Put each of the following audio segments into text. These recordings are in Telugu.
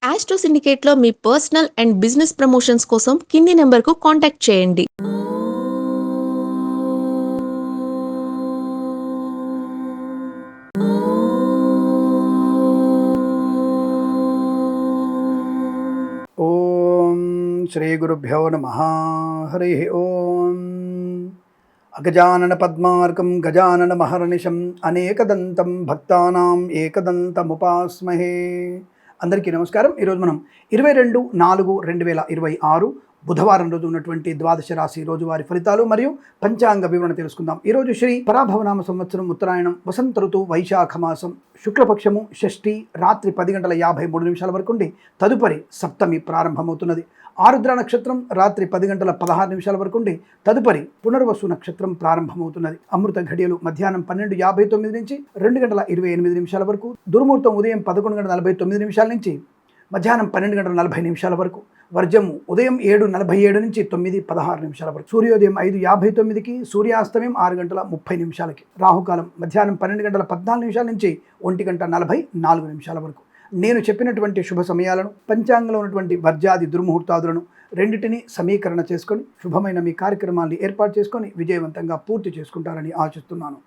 ఆస్ట్రో సిండికేట్లో మీ పర్సనల్ అండ్ బిజినెస్ ప్రమోషన్స్ కోసం కింది నెంబర్కు కాంటాక్ట్ చేయండి. ఓం శ్రీ గురుభ్యో నమః. హరి ఓం. అగజానన పద్మార్కం గజానన మహర్నిశం అనేకదంతం భక్తానాం ఏకదంతముపాస్మహే. అందరికీ నమస్కారం. ఈరోజు మనం 22/4/2026 బుధవారం రోజు ఉన్నటువంటి ద్వాదశ రాశి రోజువారి ఫలితాలు మరియు పంచాంగ వివరణ తెలుసుకుందాం. ఈరోజు శ్రీ పరాభవనామ సంవత్సరం ఉత్తరాయణం, వసంత ఋతువు, వైశాఖ మాసం, శుక్లపక్షము, షష్ఠి రాత్రి 10:53 వరకు ఉండి తదుపరి సప్తమి ప్రారంభమవుతున్నది. ఆరుద్ర నక్షత్రం రాత్రి 10:16 వరకు ఉండి తదుపరి పునర్వసు నక్షత్రం ప్రారంభమవుతున్నది. అమృత ఘడియలు మధ్యాహ్నం 12:59 నుంచి 2:28 వరకు, దుర్ముహూర్తం ఉదయం 11:49 నుంచి మధ్యాహ్నం 12:40 వరకు, వర్జము ఉదయం 7:47 నుంచి 9:16 వరకు, సూర్యోదయం 5:59కి, సూర్యాస్తమయం 6:30 రాహుకాలం మధ్యాహ్నం 12:14 నుంచి 1:44 వరకు. నేను చెప్పినటువంటి శుభ సమయాలను, పంచాంగంలో ఉన్నటువంటి వర్జాది దుర్ముహూర్తాదులను రెండింటినీ సమీకరణ చేసుకొని శుభమైన మీ కార్యక్రమాన్ని ఏర్పాటు చేసుకొని విజయవంతంగా పూర్తి చేసుకుంటారని ఆశిస్తున్నాను.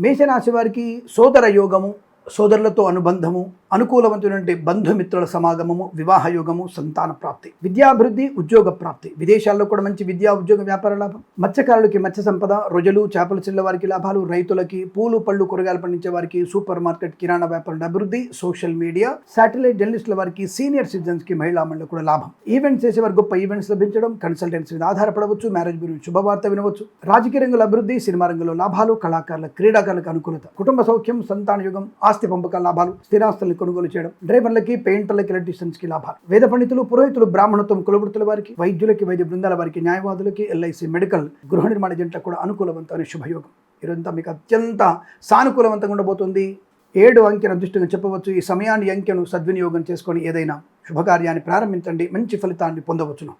మేషరాశి వారికి సోదర యోగము, సోదరులతో అనుబంధము, అనుకూలవంతమైనటువంటి బంధుమిత్రుల సమాగమము, వివాహ యోగము, సంతాన ప్రాప్తి, విద్యాభివృద్ధి, ఉద్యోగ ప్రాప్తి, విదేశాల్లో కూడా మంచి విద్యా ఉద్యోగ వ్యాపార లాభం, మత్స్యకారులకి మత్స్య సంపద, రొజలు చేపల చిల్ల వారికి లాభాలు, రైతులకి పూలు పళ్ళు కూరగాయలు పండించే వారికి సూపర్ మార్కెట్ కిరాణా వ్యాపారం అభివృద్ధి, సోషల్ మీడియా శాటిలైట్ జర్నలిస్టుల వారికి సీనియర్ సిటిజన్స్ కి మహిళా మండలి కూడా లాభం, ఈవెంట్స్ చేసేవారు గొప్ప ఈవెంట్స్ లభించడం, కన్సల్టెన్సీ మీద ఆధారపడవచ్చు, మ్యారేజ్ గురించి శుభవార్త వినవచ్చు, రాజకీయ రంగంలో అభివృద్ధి, సినిమా రంగంలో లాభాలు, కళాకారుల క్రీడాకారులకు అనుకూలత, కుటుంబ సౌఖ్యం, సంతాన యుగం, ఆస్తి పంపకాల లాభాలు, స్థిరాస్తులను కొనుగోలు చేయడం, డ్రైవర్లకి, పెయింటర్లకి, ఎలక్ట్రీషియన్స్ కి లాభాలు, వేద పండితులు, పురోహితులు, బ్రాహ్మణత్వం, కులవృత్తుల వారికి, వైద్యులకి, వైద్య బృందాల వారికి, న్యాయవాదులకి, ఎల్ఐసి, మెడికల్, గృహ నిర్మాణ జంటలకు కూడా అనుకూలవంతమైన శుభయోగం. ఇదంతా మీకు అత్యంత సానుకూలవంతంగా ఉండబోతుంది. 7 అంకెను అదృష్టంగా చెప్పవచ్చు. ఈ సమయాన్ని అంకెను సద్వినియోగం చేసుకొని ఏదైనా శుభకార్యాన్ని ప్రారంభించండి, మంచి ఫలితాన్ని పొందవచ్చును.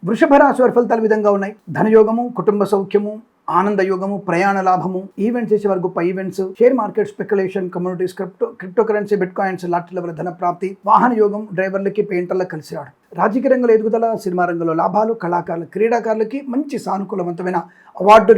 వృషభ రాశి వారి ఫలితాలు విధంగా ఉన్నాయి. ధనయోగము, కుటుంబ సౌఖ్యము, ఆనంద యోగము, ప్రయాణ లాభము, ఈవెంట్స్ చేసేవారు గొప్ప events, share market, speculation, communities, crypto currency, bit coins, lottery level ధన ప్రాప్తి, వాహన యోగం, డ్రైవర్లకి, పెయింటర్లకు కలిసి రావడం, రాజకీయ రంగంలో ఎదుగుదల, సినిమా రంగంలో లాభాలు, కళాకారులు, క్రీడాకారులకి మంచి సానుకూలవంతమైన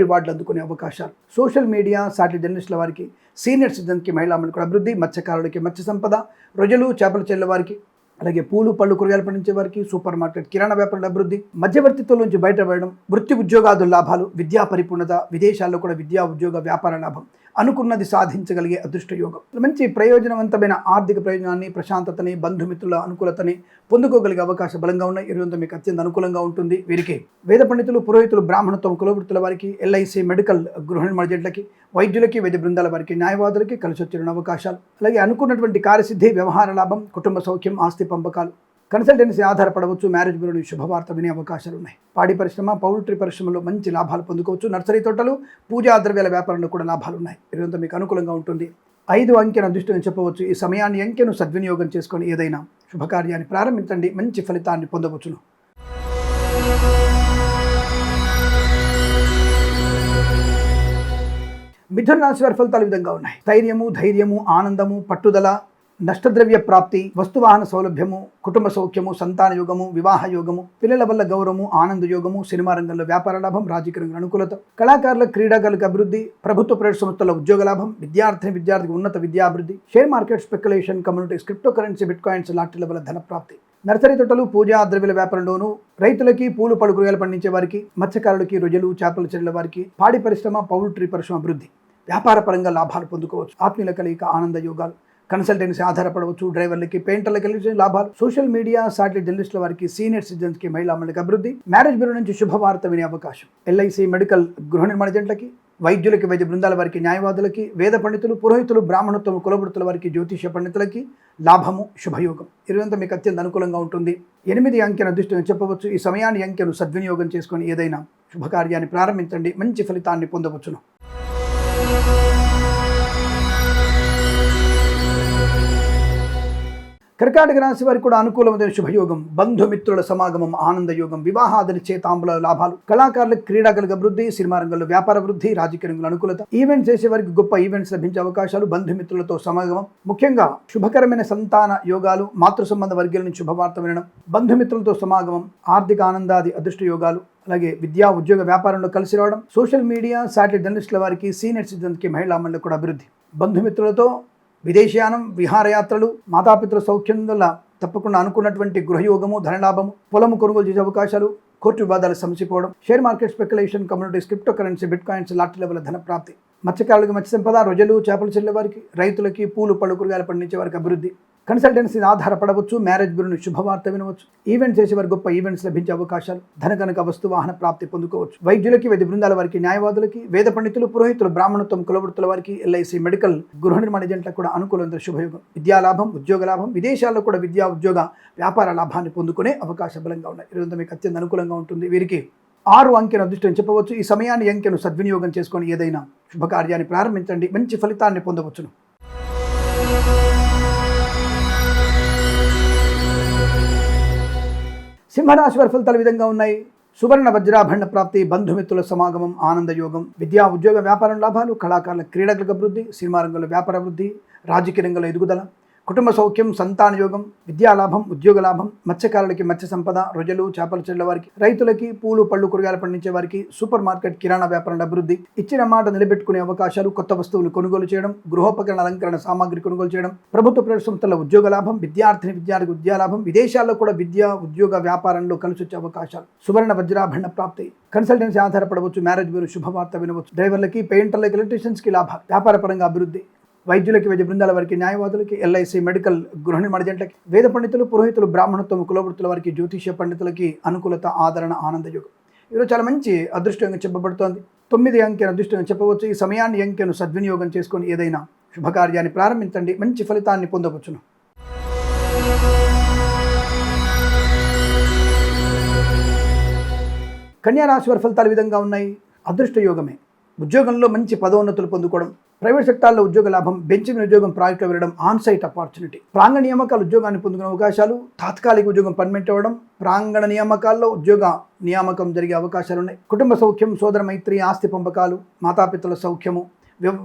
రివార్డులు అందుకునే అవకాశాలు, సోషల్ మీడియా శాటిలైట్ జర్నలిస్టుల వారికి, సీనియర్ సిటిజన్కి మహిళా మండలి అభివృద్ధి, మత్స్యకారులకి మత్స్య సంపద, రొజలు చేపల చెల్ల వారికి, అలాగే పూలు పళ్ళు కూరగాయలు పండించే వారికి సూపర్ మార్కెట్ కిరాణా వ్యాపారాల అభివృద్ధి, మధ్యవర్తిత్వం నుంచి బయటపడడం, వృత్తి ఉద్యోగాదుల లాభాలు, విద్యా పరిపూర్ణత, విదేశాల్లో కూడా విద్యా ఉద్యోగ వ్యాపార లాభం, అనుకున్నది సాధించగలిగే అదృష్ట యోగం, మంచి ప్రయోజనవంతమైన ఆర్థిక ప్రయోజనాన్ని, ప్రశాంతతని, బంధుమిత్రుల అనుకూలతని పొందుకోగలిగే అవకాశం బలంగా ఉన్నాయి. ఇరువంతా మీకు అత్యంత అనుకూలంగా ఉంటుంది. వీరికి వేద పండితులు, పురోహితులు, బ్రాహ్మణత్వం, కులవృత్తుల వారికి, ఎల్ఐసి, మెడికల్, గృహ నిర్మాణ జంటలకి, వైద్యులకి, వైద్య బృందాల వారికి, న్యాయవాదులకి కలిసి వచ్చిన అవకాశాలు, అలాగే అనుకున్నటువంటి కార్యసిద్ధి, వ్యవహార లాభం, కుటుంబ సౌఖ్యం, ఆస్తి పంపకాలు, కన్సల్టెన్సీ ఆధారపడవచ్చు, మ్యారేజ్ బ్యూరోని శుభవార్త వినే అవకాశాలు ఉన్నాయి. పాడి పరిశ్రమ, పౌల్ట్రీ పరిశ్రమలో మంచి లాభాలు పొందుకోవచ్చు. నర్సరీ తోటలు, పూజా ద్రవ్యాల వ్యాపారంలో కూడా లాభాలు ఉన్నాయి. ఇదంతా మీకు అనుకూలంగా ఉంటుంది. 5 అంకెను అదృష్టంగా చెప్పవచ్చు. ఈ సమయాన్ని అంకెను సద్వినియోగం చేసుకొని ఏదైనా శుభకార్యాన్ని ప్రారంభించండి, మంచి ఫలితాన్ని పొందవచ్చును. మిథున రాశి వారి ఫలితాలు విధంగా ఉన్నాయి. స్థైర్యము, ధైర్యము, ఆనందము, పట్టుదల, నష్టద్రవ్య ప్రాప్తి, వస్తువాహన సౌలభ్యము, కుటుంబ సౌఖ్యము, సంతాన యోగము, వివాహ యోగము, పిల్లల వల్ల గౌరవము, ఆనంద యోగము, సినిమా రంగంలో వ్యాపార లాభం, రాజకీయ రంగంలో అనుకూలత, కళాకారుల క్రీడాకారులకు అభివృద్ధి, ప్రభుత్వ ప్రైవేట్ సంస్థల ఉద్యోగ లాభం, విద్యార్థికి ఉన్నత విద్యాభివృద్ధి, share market, speculation, communities, crypto currency, bit coins, lottery level ధన ప్రాప్తి, నర్సరీ తోటలు, పూజా ద్రవ్యాల వ్యాపారంలోను, రైతులకి, పూలు పళ్ళు కూరగాయలు పండించే వారికి, మత్స్యకారులకి, రొజలు చేపల చెరువుల వారికి, పాడి పరిశ్రమ, పౌల్ట్రీ పరిశ్రమ అభివృద్ధి, వ్యాపార పరంగా లాభాలు పొందుకోవచ్చు. ఆత్మీయుల కలయిక, ఆనంద యోగాలు, కన్సల్టెన్సీ ఆధారపడవచ్చు, డ్రైవర్లకి, పెయింటర్లకి కలిసి లాభాలు, సోషల్ మీడియా శాటిలైట్ జర్నలిస్టుల వారికి, సీనియర్ సిటిజన్స్కి మహిళా మండలికి అభివృద్ధి, మ్యారేజ్ బ్యూరో నుంచి శుభవార్త వినే అవకాశం, ఎల్ఐసి, మెడికల్, గృహ నిర్మాణ జంటలకి, వైద్యులకి, వైద్య బృందాల వారికి, న్యాయవాదులకి, వేద పండితులు, పురోహితులు, బ్రాహ్మణత్వం, కులవృత్తుల వారికి, జ్యోతిష పండితులకి లాభము, శుభయోగం. ఇదంతా మీకు అత్యంత అనుకూలంగా ఉంటుంది. 8 అంకెను అదృష్టంగా చెప్పవచ్చు. ఈ సమయాన్ని అంకెను సద్వినియోగం చేసుకొని ఏదైనా శుభకార్యాన్ని ప్రారంభించండి, మంచి ఫలితాన్ని పొందవచ్చును. కర్కాటక రాశి వారికి కూడా అనుకూలమైన శుభయోగం, బంధుమిత్రుల సమాగమం, ఆనందయోగం, వివాహాదని చేతాంబుల లాభాలు, కళాకారులకు క్రీడాకులకు అభివృద్ధి, సినిమా రంగంలో వ్యాపార వృద్ధి, రాజకీయ రంగంలో అనుకూలత, ఈవెంట్స్ చేసే వారికి గొప్ప ఈవెంట్స్ లభించే అవకాశాలు, బంధుమిత్రులతో సమాగమం, ముఖ్యంగా శుభకరమైన సంతాన యోగాలు, మాతృ సంబంధ వర్గాల నుంచి శుభవార్త వినడం, బంధుమిత్రులతో సమాగమం, ఆర్థిక ఆనందాది అదృష్ట యోగాలు, అలాగే విద్యా ఉద్యోగ వ్యాపారంలో కలిసి రావడం, సోషల్ మీడియా శాటిలైట్ జర్నలిస్టుల వారికి, సీనియర్ సిటిజన్స్కి, మహిళా మండలికి కూడా అభివృద్ధి, బంధుమిత్రులతో విదేశయానం, విహారయాత్రలు, మాతాపితృ సౌఖ్యం వల్ల తప్పకుండా అనుకున్నటువంటి గృహయోగము, ధనలాభము, పొలము కొనుగోలు చేసే అవకాశాలు, కోర్టు వివాదాలు సమసిపోవడం, share market speculation, communities, crypto currency, bit coins, lottery level ధన ప్రాప్తి, మత్స్యకారులకు మత్స్య సంపద, రొయ్యలు చేపలు చెల్లే వారికి, రైతులకి పూలు పళ్ళు కూరగాయలు పండించే వారికి అభివృద్ధి, కన్సల్టెన్సీ ఆధారపడవచ్చు, మ్యారేజ్ బ్యూరోని శుభవార్త వినవచ్చు, ఈవెంట్స్ చేసే వారికి గొప్ప ఈవెంట్స్ లభించే అవకాశాలు, ధన కనుక వస్తు వాహన ప్రాప్తి పొందుకోవచ్చు, వైద్యులకి, వైద్య బృందాల వారికి, న్యాయవాదులకి, వేద పండితులు, పురోహితులు, బ్రాహ్మణత్వం, కులవృత్తుల వారికి, ఎల్ఐసి, మెడికల్, గృహ నిర్మాణ ఏజెంట్లకు కూడా అనుకూలమైన శుభయోగం, విద్యాలాభం, ఉద్యోగ లాభం, విదేశాల్లో కూడా విద్యా ఉద్యోగ వ్యాపార లాభాన్ని పొందుకునే అవకాశం బలంగా ఉన్నాయి. ఈరోజు మీకు అత్యంత అనుకూలంగా ఉంటుంది. వీరికి 6 అంకెను అదృష్టం చెప్పవచ్చు. ఈ సమయాన్ని అంకెను సద్వినియోగం చేసుకొని ఏదైనా శుభకార్యాన్ని ప్రారంభించండి, మంచి ఫలితాన్ని పొందవచ్చును. సింహరాశి వారి ఫలితాలు విధంగా ఉన్నాయి. సువర్ణ వజ్రాభరణ ప్రాప్తి, బంధుమిత్రుల సమాగమం, ఆనందయోగం, విద్యా ఉద్యోగ వ్యాపారం లాభాలు, కళాకారుల క్రీడలకు అభివృద్ధి, సినిమా రంగంలో వ్యాపార అభివృద్ధి, రాజకీయ రంగంలో ఎదుగుదల, కుటుంబ సౌఖ్యం, సంతాన యోగం, విద్యాలాభం, ఉద్యోగ లాభం, మత్స్యకారులకి మత్స్య సంపద, రొయ్యలు చేపలు చెల్లె వారికి, రైతులకి పూలు పళ్ళు కూరగాయలు పండించే వారికి, సూపర్ మార్కెట్ కిరాణా వ్యాపారంలో అభివృద్ధి, ఇచ్చిన మాట నిలబెట్టుకునే అవకాశాలు, కొత్త వస్తువులు కొనుగోలు చేయడం, గృహోపకరణ అలంకరణ సామాగ్రి కొనుగోలు చేయడం, ప్రభుత్వ ప్రైవేట్ సంస్థల ఉద్యోగ లాభం, విద్యార్థికి విద్యాలాభం, విదేశాల్లో కూడా విద్యా ఉద్యోగ వ్యాపారంలో కలిసి వచ్చే అవకాశాలు, సువర్ణ వజ్రాభరణ ప్రాప్తి, కన్సల్టెన్సీ ఆధారపడవచ్చు, మ్యారేజ్ బ్యూరో శుభవార్త వినవచ్చు, డ్రైవర్లకి, పెయింటర్లకి, ఎలక్ట్రీషియన్స్కి లాభాలు, వ్యాపార పరంగా అభివృద్ధి, వైద్యులకి, వైద్య బృందాల వారికి, న్యాయవాదులకి, ఎల్ఐసి, మెడికల్, గృహ నిర్మాణ ఏజెంట్లకి, వేద పండితులు, పురోహితులు, బ్రాహ్మణత్వం, కులవృత్తుల వారికి, జ్యోతిష్య పండితులకి అనుకూలత, ఆదరణ, ఆనందయోగం. ఈరోజు చాలా మంచి అదృష్టంగా చెప్పబడుతోంది. 9 అంకెను అదృష్టంగా చెప్పవచ్చు. ఈ సమయాన్ని అంకెను సద్వినియోగం చేసుకొని ఏదైనా శుభకార్యాన్ని ప్రారంభించండి, మంచి ఫలితాన్ని పొందవచ్చును. కన్యా రాశి వారి ఫలితాలు విధంగా ఉన్నాయి. అదృష్ట యోగమే, ఉద్యోగంలో మంచి పదోన్నతులు పొందుకోవడం, ప్రైవేట్ సెక్టార్లో ఉద్యోగ లాభం, బెంచ్ మీద ఉద్యోగం ప్రాజెక్టులో వెళ్ళడం, ఆన్సైట్ ఆపర్చునిటీ, ప్రాంగణ నియామకాలు ఉద్యోగాన్ని పొందుకునే అవకాశాలు, తాత్కాలిక ఉద్యోగం పర్మనెంట్ అవ్వడం, ప్రాంగణ నియామకాల్లో ఉద్యోగ నియామకం జరిగే అవకాశాలు ఉన్నాయి. కుటుంబ సౌఖ్యం, సోదర మైత్రి, ఆస్తి పంపకాలు, మాతాపితల సౌఖ్యము,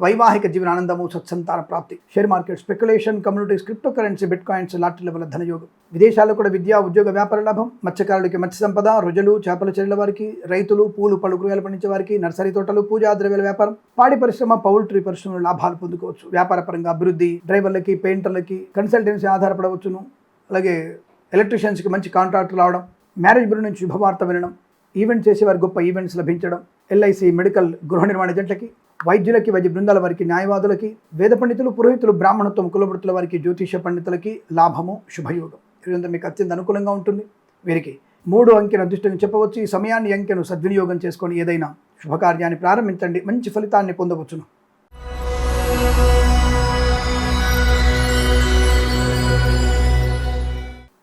వైవాహిక జీవన ఆనందము, సత్సంతాన ప్రాప్తి, share market speculation, communities, crypto currency, bit coins, lottery level ధనయోగం, విదేశాల్లో కూడా విద్యా ఉద్యోగ వ్యాపార లాభం, మత్స్యకారులకి మత్స్య సంపద, రొయ్యలు చేపల చెల్లెల వారికి, రైతులు పూలు పళ్ళు కూరగాయలు పండించే వారికి, నర్సరీ తోటలు, పూజా ద్రవ్యాల వ్యాపారం, పాడి పరిశ్రమ, పౌల్ట్రీ పరిశ్రమలో లాభాలు పొందుకోవచ్చు, వ్యాపార పరంగా అభివృద్ధి, డ్రైవర్లకి, పెయింటర్లకి, కన్సల్టెన్సీ ఆధారపడవచ్చును, అలాగే ఎలక్ట్రీషియన్స్కి మంచి కాంట్రాక్ట్ రావడం, మ్యారేజ్ బ్యూరో నుంచి శుభవార్త వినడం, ఈవెంట్ చేసేవారి గొప్ప ఈవెంట్స్ లభించడం, ఎల్ఐసి, మెడికల్, గృహ నిర్మాణ ఏజెంట్లకి, వైద్యులకి, వైద్య బృందాల వారికి, న్యాయవాదులకి, వేద పండితులు, పురోహితులు, బ్రాహ్మణత్వం, కులవృత్తుల వారికి, జ్యోతిష పండితులకి లాభము, శుభయోగం. ఇదంతా మీకు అత్యంత అనుకూలంగా ఉంటుంది. వీరికి 3 అంకెను అదృష్టంగా చెప్పవచ్చు. ఈ సమయాన్ని అంకెను సద్వినియోగం చేసుకొని ఏదైనా శుభకార్యాన్ని ప్రారంభించండి, మంచి ఫలితాన్ని పొందవచ్చును.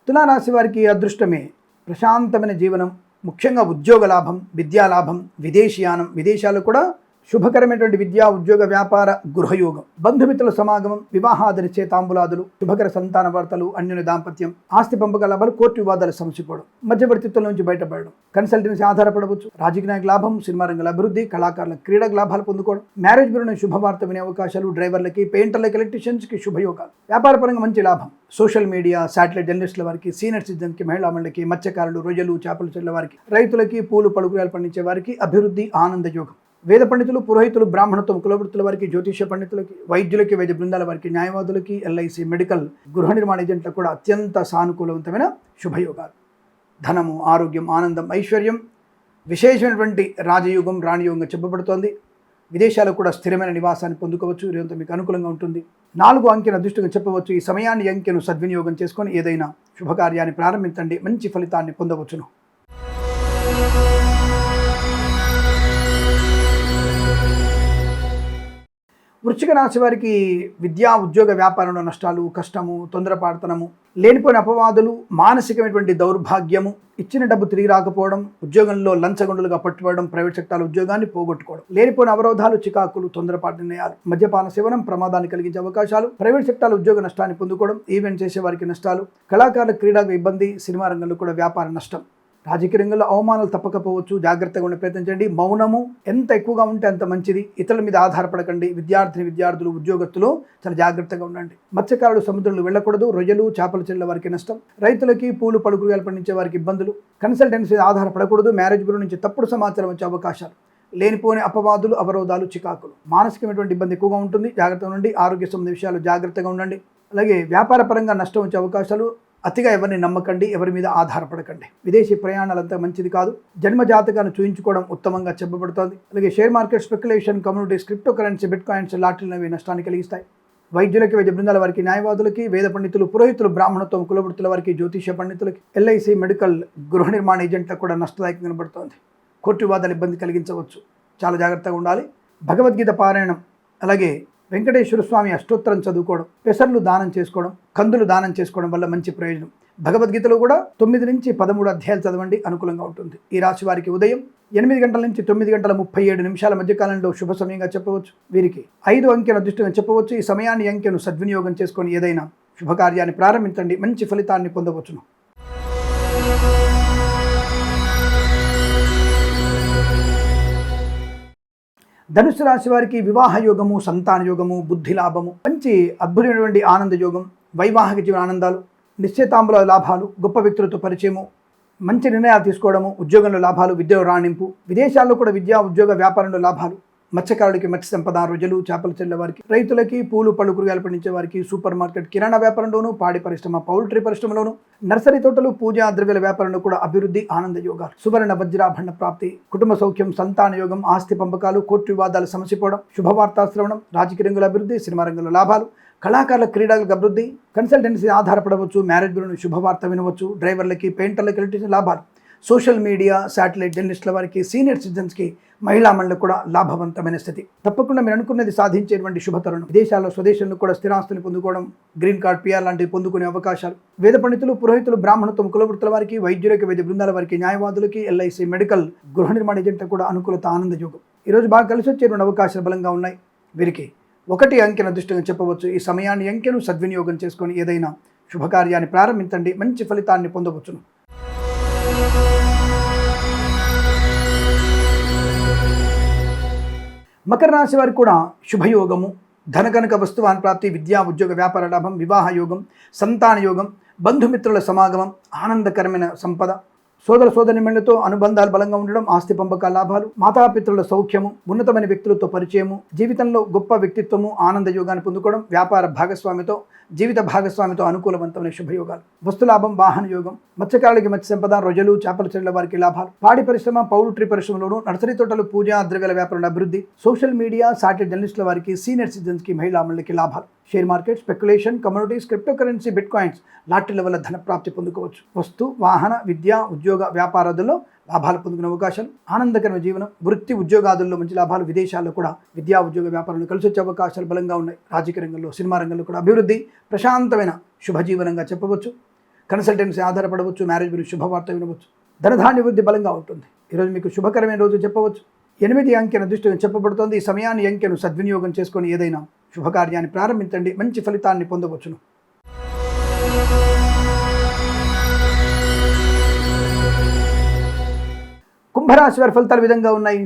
తులారాశి వారికి అదృష్టమే, ప్రశాంతమైన జీవనం, ముఖ్యంగా ఉద్యోగ లాభం, విద్యాలాభం, విదేశీయానం, విదేశాలు కూడా శుభకరమైనటువంటి విద్యా ఉద్యోగ వ్యాపార గృహయోగం, బంధుమిత్రుల సమాగమం, వివాహాదని చేతాంబులాదులు, శుభకర సంతాన వార్తలు, అన్యుని దాంపత్యం, ఆస్తి పంపక లాభాలు, కోర్టు వివాదాలు సమసిపోవడం, మధ్యవర్తిత్వం నుంచి బయటపడడం, కన్సల్టెన్సీ ఆధారపడవచ్చు, రాజకీయ నాయక లాభం, సినిమా రంగంలో అభివృద్ధి, కళాకారుల క్రీడకు లాభాలు పొందుకోవడం, మ్యారేజ్ బ్యూరో శుభవార్త వినే అవకాశాలు, డ్రైవర్లకి, పెయింటర్లకి, ఎలక్ట్రీషియన్స్కి శుభయోగాలు, వ్యాపార పరంగా మంచి లాభం, సోషల్ మీడియా శాటిలైట్ జర్నలిస్టుల వారికి, సీనియర్ సిటిజన్కి, మహిళా మండలికి, మత్స్యకారులు, రొయ్యలు చేపలు చెల్లె వారికి, రైతులకి, పూలు పళ్ళు కూరగాయలు పండించే వారికి అభివృద్ధి, ఆనందయోగం, వేద పండితులు, పురోహితులు, బ్రాహ్మణత్వం, కులవృత్తుల వారికి, జ్యోతిష పండితులకి, వైద్యులకి, వైద్య బృందాల వారికి, న్యాయవాదులకి, ఎల్ఐసి, మెడికల్, గృహ నిర్మాణ ఏజెంట్లకు కూడా అత్యంత సానుకూలవంతమైన శుభయోగాలు, ధనము, ఆరోగ్యం, ఆనందం, ఐశ్వర్యం, విశేషమైనటువంటి రాజయోగం, రాణియోగంగా చెప్పబడుతోంది. విదేశాలకు కూడా స్థిరమైన నివాసాన్ని పొందుకోవచ్చు. ఇదంతా మీకు అనుకూలంగా ఉంటుంది. 4 అంకెను అదృష్టంగా చెప్పవచ్చు. ఈ సమయాన్ని అంకెను సద్వినియోగం చేసుకొని ఏదైనా శుభకార్యాన్ని ప్రారంభించండి, మంచి ఫలితాన్ని పొందవచ్చును. వృశ్చిక రాశి వారికి విద్యా ఉద్యోగ వ్యాపారంలో నష్టాలు, కష్టము, తొందరపాటుతనము, లేనిపోయిన అపవాదులు, మానసికమైనటువంటి దౌర్భాగ్యము, ఇచ్చిన డబ్బు తిరిగి రాకపోవడం, ఉద్యోగంలో లంచగొండలుగా పట్టుబడడం, ప్రైవేట్ సెక్టార్ ఉద్యోగాన్ని పోగొట్టుకోవడం, లేనిపోయిన అవరోధాలు, చికాకులు, తొందరపాటు నిర్ణయాలు, మద్యపాన సేవనం ప్రమాదాన్ని కలిగించే అవకాశాలు, ప్రైవేట్ సెక్టార్ ఉద్యోగ నష్టాన్ని పొందుకోవడం, ఈవెంట్ చేసే వారికి నష్టాలు, కళాకారుల క్రీడకు ఇబ్బంది, సినిమా రంగంలో కూడా వ్యాపార నష్టం, రాజకీయ రంగంలో అవమానాలు తప్పకపోవచ్చు, జాగ్రత్తగా ఉండే ప్రయత్నించండి. మౌనము ఎంత ఎక్కువగా ఉంటే అంత మంచిది. ఇతరుల మీద ఆధారపడకండి. విద్యార్థులు, ఉద్యోగస్తులు చాలా జాగ్రత్తగా ఉండండి. మత్స్యకారులు సముద్రంలో వెళ్ళకూడదు. రొయ్యలు, చేపల చెల్లెల వారికి నష్టం. రైతులకి పూలు, పలుకురుగాయలు పండించే వారికి ఇబ్బందులు. కన్సల్టెన్సీ ఆధారపడకూడదు. మ్యారేజ్ బ్యూరో నుంచి తప్పుడు సమాచారం వచ్చే అవకాశాలు, లేనిపోని అపవాదులు, అవరోధాలు, చికాకులు, మానసికమైనటువంటి ఇబ్బంది ఎక్కువగా ఉంటుంది. జాగ్రత్తగా ఉండండి. ఆరోగ్య సంబంధ విషయాలు జాగ్రత్తగా ఉండండి. అలాగే వ్యాపార పరంగా నష్టం వచ్చే అవకాశాలు. అతిగా ఎవరిని నమ్మకండి, ఎవరి మీద ఆధారపడకండి. విదేశీ ప్రయాణాలంతా మంచిది కాదు. జన్మ జాతకాన్ని చూయించుకోవడం ఉత్తమంగా చెప్పబడుతోంది. అలాగే share market, speculation, communities, crypto currency, bit coins, లాటరీలు అనేవి నష్టాన్ని కలిగిస్తాయి. వైద్యులకి, వైద్య బృందాల వారికి, న్యాయవాదులకి, వేద పండితులు, పురోహితులు, బ్రాహ్మణత్వం, కులవృత్తుల వారికి, జ్యోతిష పండితులకి, ఎల్ఐసి, మెడికల్, గృహ నిర్మాణ ఏజెంట్లకు కూడా నష్టదాయకంగా కనబడుతోంది. కోర్టు వివాదాలు ఇబ్బంది కలిగించవచ్చు. చాలా జాగ్రత్తగా ఉండాలి. భగవద్గీత పారాయణం, అలాగే వెంకటేశ్వర స్వామి అష్టోత్తరం చదువుకోవడం, పెసర్లు దానం చేసుకోవడం, కందులు దానం చేసుకోవడం వల్ల మంచి ప్రయోజనం. భగవద్గీతలో కూడా 9 నుంచి 13 అధ్యాయాలు చదవండి, అనుకూలంగా ఉంటుంది. ఈ రాశి వారికి ఉదయం 8 గంటల నుంచి 9 గంటల 37 నిమిషాల మధ్యకాలంలో శుభ సమయంగా చెప్పవచ్చు. వీరికి 5 అంకెను అదృష్టంగా చెప్పవచ్చు. ఈ సమయాన్ని, అంకెను సద్వినియోగం చేసుకొని ఏదైనా శుభకార్యాన్ని ప్రారంభించండి, మంచి ఫలితాన్ని పొందవచ్చును. ధనుసు రాశి వారికి వివాహ యోగము, సంతాన యోగము, బుద్ధి లాభము, మంచి అద్భుతమైనటువంటి ఆనంద యోగం, వైవాహిక జీవన ఆనందాలు, నిశ్చితాంబుల లాభాలు, గొప్ప వ్యక్తులతో పరిచయము, మంచి నిర్ణయాలు తీసుకోవడము, ఉద్యోగంలో లాభాలు, విద్యలో రాణింపు, విదేశాల్లో కూడా విద్యా ఉద్యోగ వ్యాపారంలో లాభాలు, మత్స్యకారుడికి మత్స్య సంపద, రొయ్యలు, చేపల చెల్లె వారికి, రైతులకి పూలు, పళ్ళు, కూరగాయలు పండించే వారికి, సూపర్ మార్కెట్, కిరాణా వ్యాపారంలోను, పాడి పరిశ్రమ, పౌల్ట్రీ పరిశ్రమలోను, నర్సరీ తోటలు, పూజా ద్రవ్యాల వ్యాపారంలో కూడా అభివృద్ధి, ఆనంద యోగాలు, సువర్ణ వజ్రాభరణ ప్రాప్తి, కుటుంబ సౌఖ్యం, సంతాన యోగం, ఆస్తి పంపకాలు, కోర్టు వివాదాలు సమసిపోవడం, శుభవార్తా శ్రవణం, రాజకీయ రంగుల అభివృద్ధి, సినిమా రంగంలో లాభాలు, కళాకారుల క్రీడలకు అభివృద్ధి, కన్సల్టెన్సీ ఆధారపడవచ్చు, మ్యారేజ్ బ్యూరో శుభవార్త వినవచ్చు, డ్రైవర్లకి, పెయింటర్లకి, ఎలక్ట్రీషియన్ లాభాలు, సోషల్ మీడియా, శాటిలైట్ జర్నలిస్టుల వారికి, సీనియర్ సిటిజన్స్కి, మహిళా మండలికి కూడా లాభవంతమైన స్థితి. తప్పకుండా మీరు అనుకున్నది సాధించేటువంటి శుభతరుణం. విదేశాల్లో, స్వదేశంలో కూడా స్థిరాస్తులు పొందుకోవడం, గ్రీన్ కార్డ్, పిఆర్ లాంటివి పొందుకునే అవకాశాలు, వేద పండితులు, పురోహితులు, బ్రాహ్మణత్వం, కులవృత్తుల వారికి, వైద్యులకి, వైద్య బృందాల వారికి, న్యాయవాదులకి, ఎల్ఐసి, మెడికల్, గృహ నిర్మాణ ఏజెంట్లకు కూడా అనుకూలత, ఆనంద యోగం. ఈరోజు బాగా కలిసి వచ్చేటువంటి అవకాశాలు బలంగా ఉన్నాయి. వీరికి 1 అంకెను అదృష్టంగా చెప్పవచ్చు. ఈ సమయాన్ని, అంకెను సద్వినియోగం చేసుకొని ఏదైనా శుభకార్యాన్ని ప్రారంభించండి, మంచి ఫలితాన్ని పొందవచ్చును. మకర రాశి వారికి కూడా శుభయోగము, ధనకనక వస్తువాన్ ప్రాప్తి, విద్యా ఉద్యోగ వ్యాపార లాభం, వివాహ యోగం, సంతాన యోగం, బంధుమిత్రుల సమాగమం, ఆనందకరమైన సంపద, సోదర సోదరిమణులతో అనుబంధాలు బలంగా ఉండడం, ఆస్తి పంపకాల లాభాలు, మాతాపితృల సౌఖ్యము, ఉన్నతమైన వ్యక్తులతో పరిచయము, జీవితంలో గొప్ప వ్యక్తిత్వము, ఆనంద యోగాన్ని పొందుకోవడం, వ్యాపార భాగస్వామితో, జీవిత భాగస్వామితో అనుకూలవంతమైన శుభయోగాలు, వస్తులాభం, వాహన యోగం, మత్స్యకారులకి మత్స్య సంపద, రొయ్యలు, చేపల చెల్లెల వారికి లాభాలు, పాడి పరిశ్రమ, పౌల్ట్రీ పరిశ్రమలోను, నర్సరీ తోటలు, పూజా ద్రవ్యాల వ్యాపారంలో అభివృద్ధి, సోషల్ మీడియా, సాటిలైట్ జర్నలిస్టుల వారికి, సీనియర్ సిటిజన్స్కి, మహిళా మండలికి లాభాలు, share market, speculation, communities, crypto currency, bit coins, లాటరీల వల్ల ధన ప్రాప్తి పొందుకోవచ్చు. వస్తు, వాహన, విద్యా, ఉద్యోగ వ్యాపారాదుల్లో లాభాలు పొందుకునే అవకాశాలు, ఆనందకరమైన జీవనం, వృత్తి ఉద్యోగాదుల్లో మంచి లాభాలు, విదేశాల్లో కూడా విద్యా ఉద్యోగ వ్యాపారంలో కలిసి వచ్చే అవకాశాలు బలంగా ఉన్నాయి. రాజకీయ రంగంలో, సినిమా రంగంలో కూడా అభివృద్ధి, ప్రశాంతమైన శుభజీవనంగా చెప్పవచ్చు. కన్సల్టెన్సీ ఆధారపడవచ్చు, మ్యారేజ్ గురించి శుభవార్త వినవచ్చు, ధనధాన్య వృద్ధి బలంగా ఉంటుంది. ఈరోజు మీకు శుభకరమైన రోజు చెప్పవచ్చు. 8 అంకెను అదృష్టంగా చెప్పబడుతోంది. ఈ సమయాన్ని, అంకెను సద్వినియోగం చేసుకొని ఏదైనా శుభకార్యాన్ని ప్రారంభించండి, మంచి ఫలితాన్ని పొందవచ్చును. కుంభరాశి వారి ఫలితాలు విధంగా ఉన్నాయి.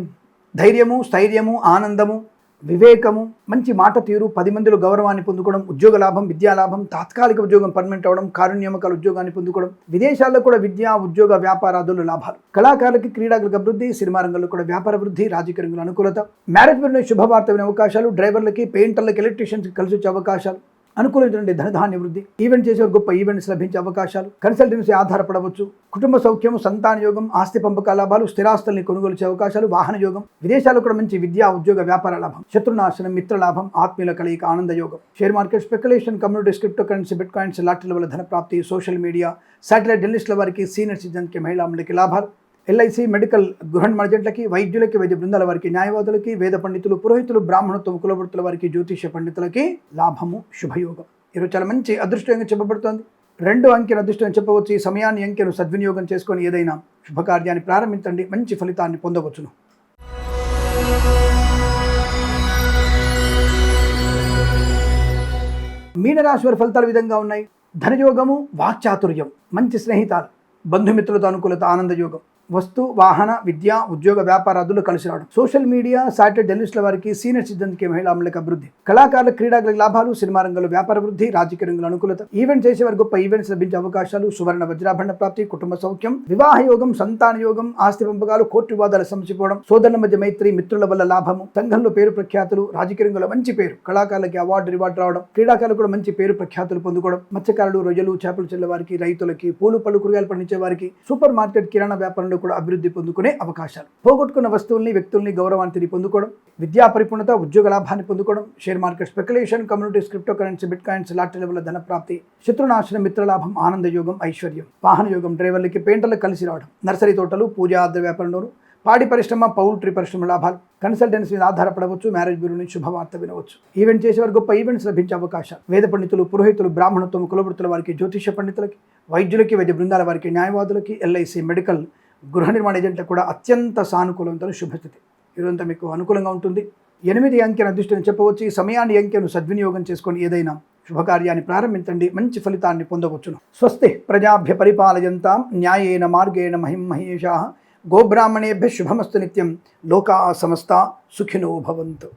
ధైర్యము, స్థైర్యము, ఆనందము, వివేకము, మంచి మాట తీరు, 10 మందిలో గౌరవాన్ని పొందుకోవడం, ఉద్యోగ లాభం, విద్యా లాభం, తాత్కాలిక ఉద్యోగం పర్మనెంట్ అవడం, కారుణ్యమకాల ఉద్యోగాన్ని పొందుకోవడం, విదేశాల్లో కూడా విద్యా ఉద్యోగ వ్యాపారాదులు లాభాలు, కళాకారులకి, క్రీడాకులకు అభివృద్ధి, సినిమా రంగంలో కూడా వ్యాపార వృద్ధి, రాజకీయ రంగంలో అనుకూలత, మ్యారేజ్ బ్యూరో శుభవార్త వినే అవకాశాలు, డ్రైవర్లకి, పెయింటర్లకి, ఎలక్ట్రీషియన్స్కి కలిసి వచ్చే అవకాశాలు, అనుకూలమైనటువంటి ధనధాన్య వృద్ధి, ఈవెంట్ చేసే గొప్ప ఈవెంట్స్ లభించే అవకాశాలు, కన్సల్టెన్సీ ఆధారపడవచ్చు, కుటుంబ సౌఖ్యము, సంతాన యోగం, ఆస్తి పంపకాల లాభాలు, స్థిరాస్తుల్ని కొనుగోలు చేసే అవకాశాలు, వాహన యోగం, విదేశాల్లో కూడా మంచి విద్యా ఉద్యోగ వ్యాపార లాభం, శత్రునాశనం, మిత్ర లాభం, ఆత్మీయుల కలయిక, ఆనంద యోగం, share market, speculation, communities, crypto currency, bit coins, లాటరీల వల్ల ధన ప్రాప్తి, సోషల్ మీడియా, శాటిలైట్ జర్నలిస్టుల వారికి, సీనియర్ సిటిజన్కి, మహిళా మండలికి లాభాలు, ఎల్ఐసి మెడికల్ గృహ నిర్మాణజంట్లకి, వైద్యులకి, వైద్య బృందాల వారికి, న్యాయవాదులకి, వేద పండితులు, పురోహితులు, బ్రాహ్మణత్వం, కులవృత్తుల వారికి, జ్యోతిష పండితులకి లాభము, శుభయోగం. ఈరోజు చాలా మంచి అదృష్టంగా చెప్పబడుతోంది. 2 అంకెను అదృష్టం చెప్పవచ్చు. ఈ సమయాన్ని, అంకెను సద్వినియోగం చేసుకొని ఏదైనా శుభకార్యాన్ని ప్రారంభించండి, మంచి ఫలితాన్ని పొందవచ్చును. మీనరాశి వారి ఫలితాలు విధంగా ఉన్నాయి. ధనయోగము, వాక్చాతుర్యం, మంచి స్నేహితాలు, బంధుమిత్రులతో అనుకూలత, ఆనందయోగం, వస్తు, వాహన, విద్య, ఉద్యోగ, వ్యాపారాదులు కలిసి రావడం, సోషల్ మీడియా, సాటిలైట్ జర్నలిస్టుల వారికి, సీనియర్ సిటిజన్కి, మహిళాములకు అభివృద్ధి, కళాకారుల, క్రీడాకులకు లాభాలు, సినిమా రంగంలో వ్యాపార వృద్ధి, రాజకీయ రంగంలో అనుకూలత, ఈవెంట్ చేసేవారు గొప్ప ఈవెంట్స్ లభించే అవకాశాలు, సువర్ణ వజ్రాభరణ ప్రాప్తి, కుటుంబ సౌఖ్యం, వివాహ యోగం, సంతాన యోగం, ఆస్తి పంపకాలు, కోర్టు వివాదాలు సమసిపోవడం, సోదరుల మధ్య మైత్రి, మిత్రుల వల్ల లాభము, సంఘంలో పేరు ప్రఖ్యాతులు, రాజకీయ రంగంలో మంచి పేరు, కళాకారులకి అవార్డు రివార్డు రావడం, క్రీడాకారులు కూడా మంచి పేరు ప్రఖ్యాతులు పొందుకోవడం, మత్స్యకారులు, రొయ్యలు, చేపలు చెల్లె వారికి, రైతులకి, పూలు పళ్ళు కూరగాయలు పండించే వారికి, సూపర్ మార్కెట్, కిరాణా వ్యాపారంలో కూడా అభివృద్ధి పొందుకునే అవకాశాలు, పోగొట్టుకున్న వస్తువుల్ని, వ్యక్తుల్ని, గౌరవాన్ని తిరిగి పొందుకోవడం, విద్యా పరిపూర్ణత, ఉద్యోగ లాభాన్ని పొందుకోవడం, share market speculation, communities, crypto currency, bit coins, lottery level ధన ప్రాప్తి, శత్రునాశనం, మిత్రలాభం, ఆనంద యోగం, ఐశ్వర్యం, వాహన యోగం, డ్రైవర్లకి, పెయింటర్లకు కలిసి రావడం, నర్సరీ తోటలు, పూజా ఆద్ర వ్యాపారంలోను, పాడి పరిశ్రమ, పౌల్ట్రీ పరిశ్రమ లాభాలు, కన్సల్టెన్సీ మీద ఆధారపడవచ్చు, మ్యారేజ్ బ్యూరో నుంచి శుభవార్త వినవచ్చు, ఈవెంట్ చేసేవారు గొప్ప ఈవెంట్స్ లభించే అవకాశాలు, వేద పండితులు, పురోహితులు, బ్రాహ్మణత్వం, కులవృత్తుల వారికి, జ్యోతిష పండితులకి, వైద్యులకి, వైద్య బృందాల వారికి, న్యాయవాదులకి, ఎల్ఐసి మెడికల్ గృహ నిర్మాణ ఏజెంట్లకు కూడా అత్యంత సానుకూలవంతమైన శుభస్థితి. ఇదంతా మీకు అనుకూలంగా ఉంటుంది. 8 అంకెను అదృష్టం చెప్పవచ్చు. ఈ సమయాన్ని, అంకెను సద్వినియోగం చేసుకొని ఏదైనా శుభకార్యాన్ని ప్రారంభించండి, మంచి ఫలితాన్ని పొందవచ్చును. స్వస్తి ప్రజాభ్య పరిపాలయంతాం న్యాయేన మార్గేణ మహిం మహేషాః. గోబ్రాహ్మణేభ్య శుభమస్తు నిత్యం. లోకా సమస్తా సుఖినో భవంతు.